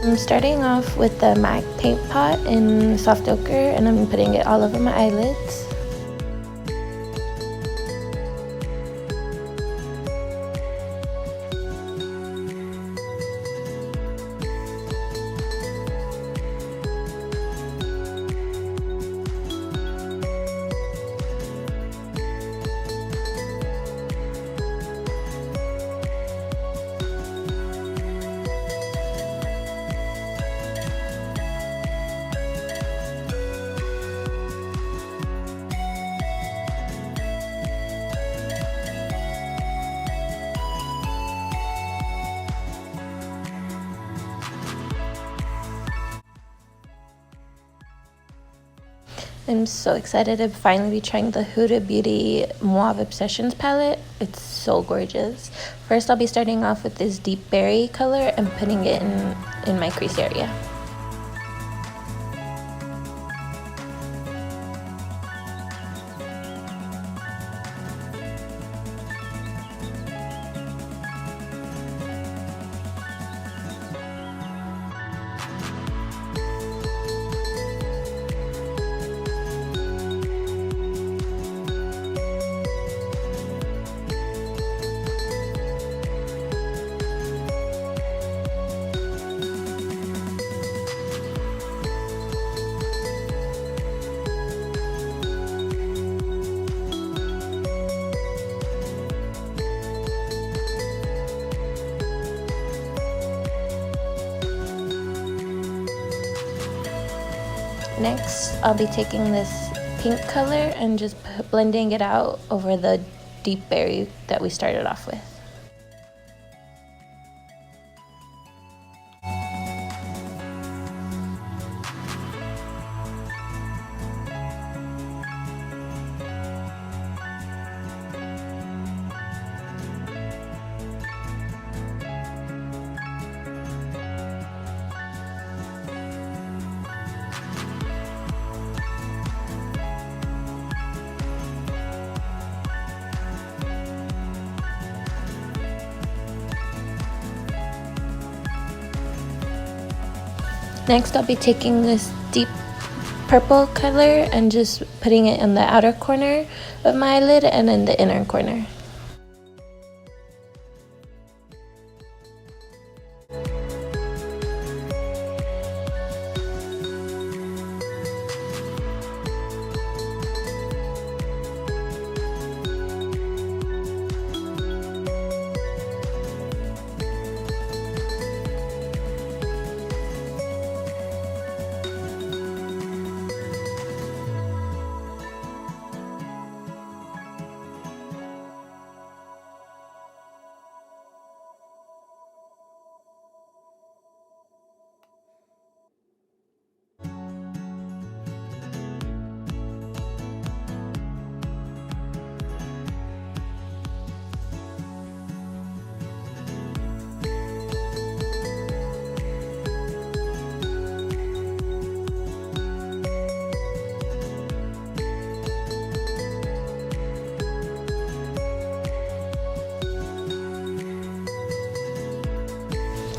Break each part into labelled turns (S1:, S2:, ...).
S1: I'm starting off with the MAC paint pot in soft ochre, and I'm putting it all over my eyelids. I'm so excited to finally be trying the Huda Beauty Mauve Obsessions palette. It's so gorgeous. First, I'll be starting off with this deep berry color and putting it in my crease area. Next, I'll be taking this pink color and just blending it out over the deep berry that we started off with. Next, I'll be taking this deep purple color and just putting it in the outer corner of my eyelid and in the inner corner.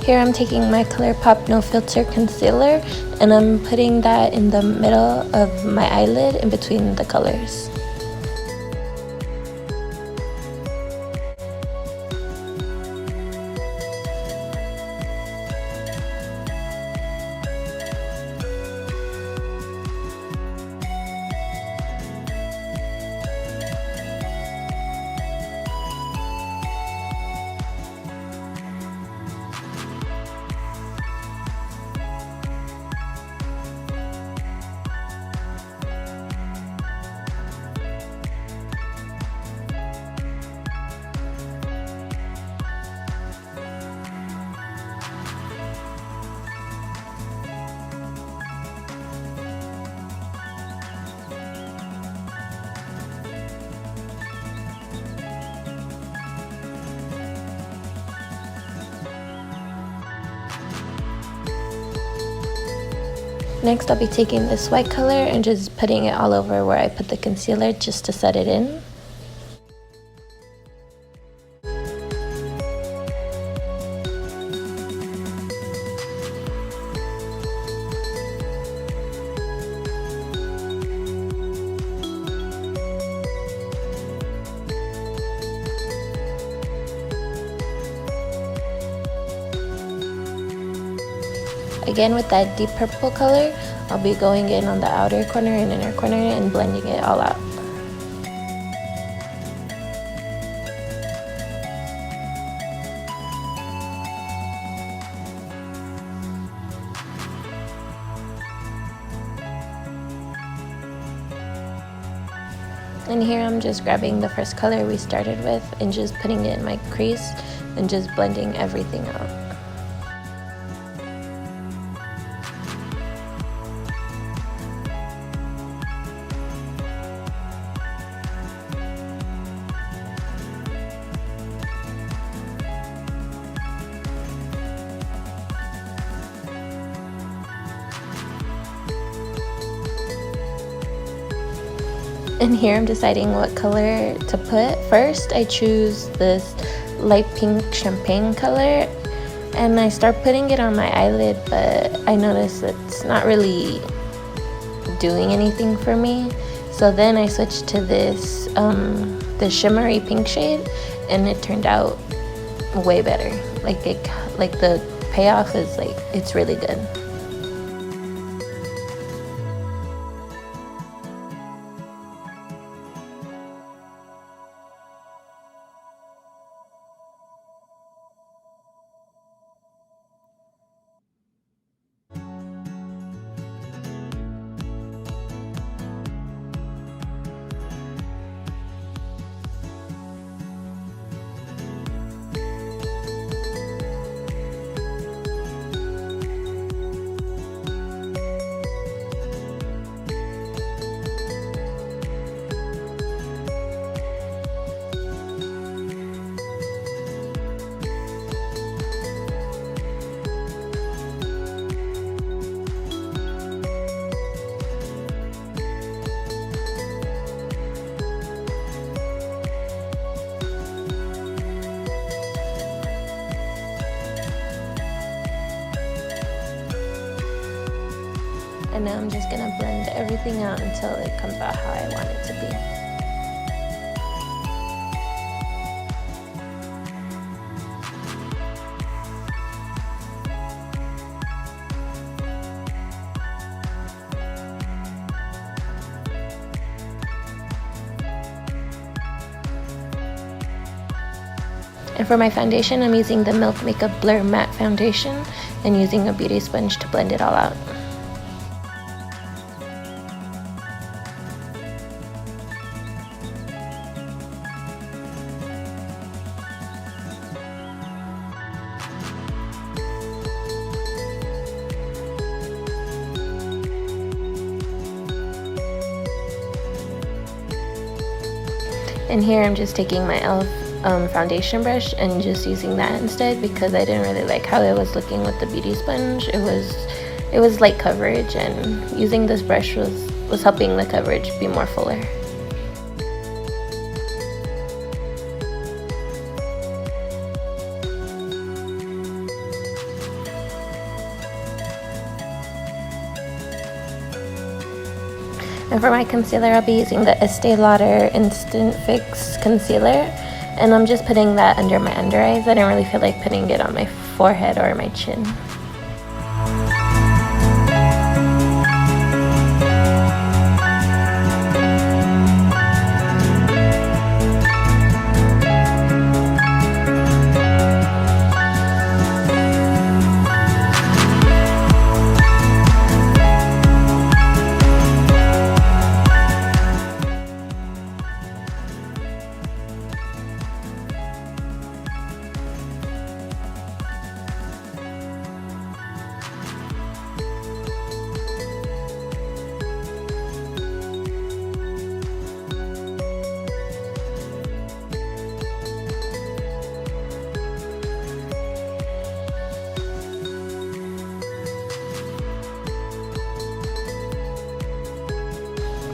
S1: Here I'm taking my ColourPop No Filter Concealer and I'm putting that in the middle of my eyelid in between the colors. Next, I'll be taking this white color and just putting it all over where I put the concealer just to set it in. Again, with that deep purple color, I'll be going in on the outer corner and inner corner and blending it all out. And here I'm just grabbing the first color we started with and just putting it in my crease and just blending everything out. And here I'm deciding what color to put. First, I choose this light pink champagne color and I start putting it on my eyelid, but I notice it's not really doing anything for me. So then I switched to this the shimmery pink shade, and it turned out way better. Like the payoff is like, it's really good. And now I'm just gonna blend everything out until it comes out how I want it to be. And for my foundation, I'm using the Milk Makeup Blur Matte Foundation and using a beauty sponge to blend it all out. And here I'm just taking my e.l.f. Foundation brush and just using that instead, because I didn't really like how it was looking with the beauty sponge. It was light coverage, and using this brush was helping the coverage be more fuller. And for my concealer, I'll be using the Estee Lauder Instant Fix Concealer. And I'm just putting that under my under eyes. I didn't really feel like putting it on my forehead or my chin.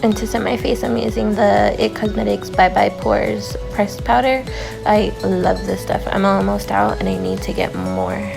S1: And to set my face, I'm using the It Cosmetics Bye Bye Pores pressed powder. I love this stuff. I'm almost out and I need to get more.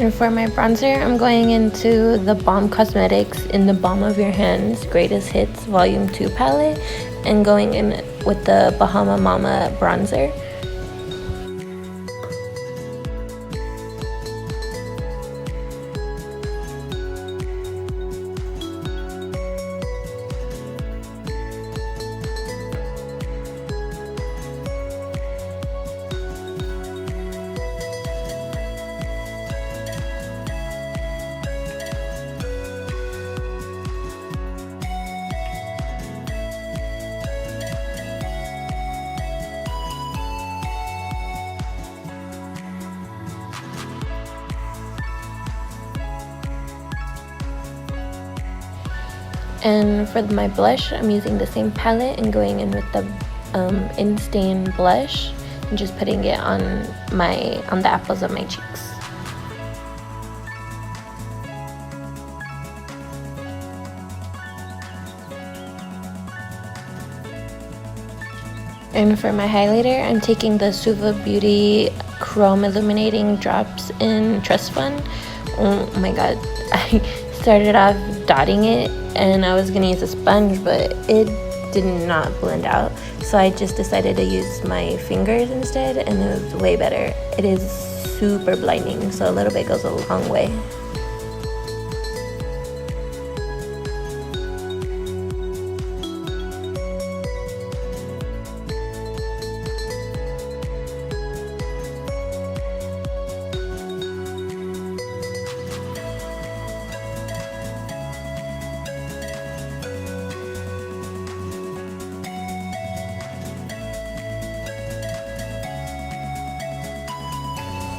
S1: And for my bronzer, I'm going into the Balm Cosmetics In the Balm of Your Hands Greatest Hits Volume 2 palette and going in with the Bahama Mama bronzer. And for my blush, I'm using the same palette and going in with the In-Stain blush and just putting it on the apples of my cheeks. And for my highlighter, I'm taking the Suva Beauty Chrome Illuminating Drops in Trust Fund. Oh my god, I started off dotting it and I was gonna use a sponge, but it did not blend out, so I just decided to use my fingers instead, and it was way better. It is super blinding, so a little bit goes a long way.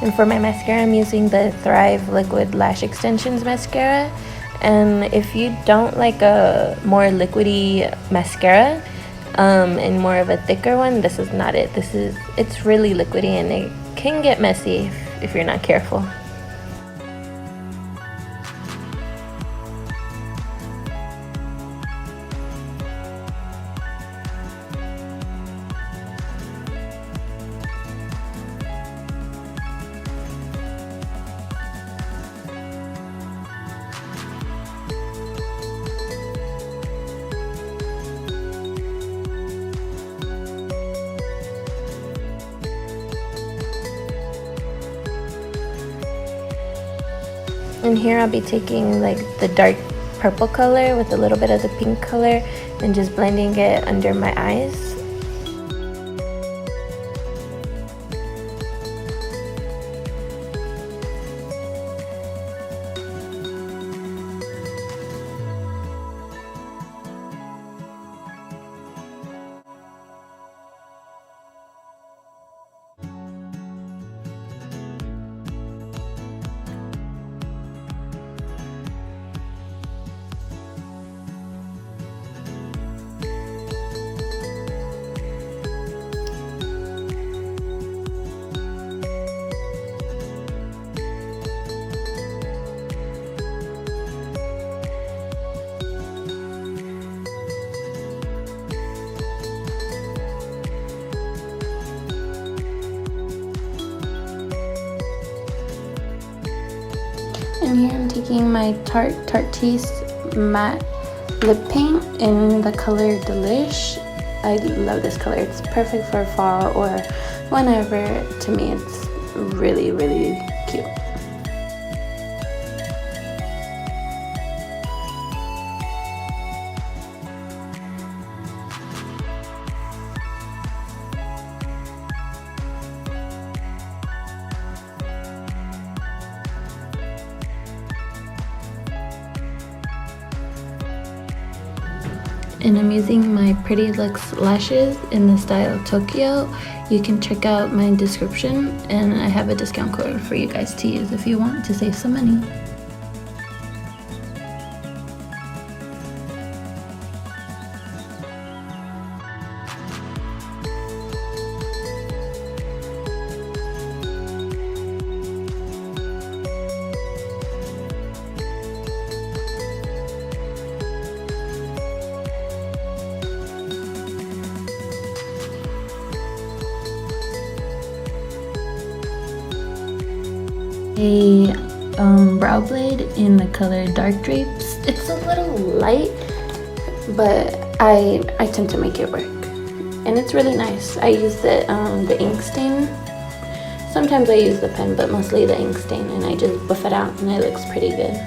S1: And for my mascara, I'm using the Thrive Liquid Lash Extensions mascara. And if you don't like a more liquidy mascara and more of a thicker one, this is not it. It's really liquidy and it can get messy if you're not careful. And here I'll be taking like the dark purple color with a little bit of the pink color and just blending it under my eyes. And here I'm taking my Tarte's matte lip paint in the color Delish. I love this color. It's perfect for fall or whenever. To me, it's really, really cute. And I'm using my Pretty Looks lashes in the style Tokyo. You can check out my description and I have a discount code for you guys to use if you want to save some money. brow blade in the color Dark Drapes. It's a little light, but I tend to make it work. And it's really nice. I use the ink stain. Sometimes I use the pen, but mostly the ink stain, and I just buff it out and it looks pretty good.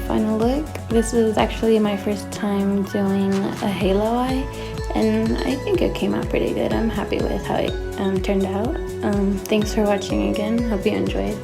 S1: Final look. This was actually my first time doing a halo eye, and I think it came out pretty good. I'm happy with how it turned out. Thanks for watching again. Hope you enjoyed.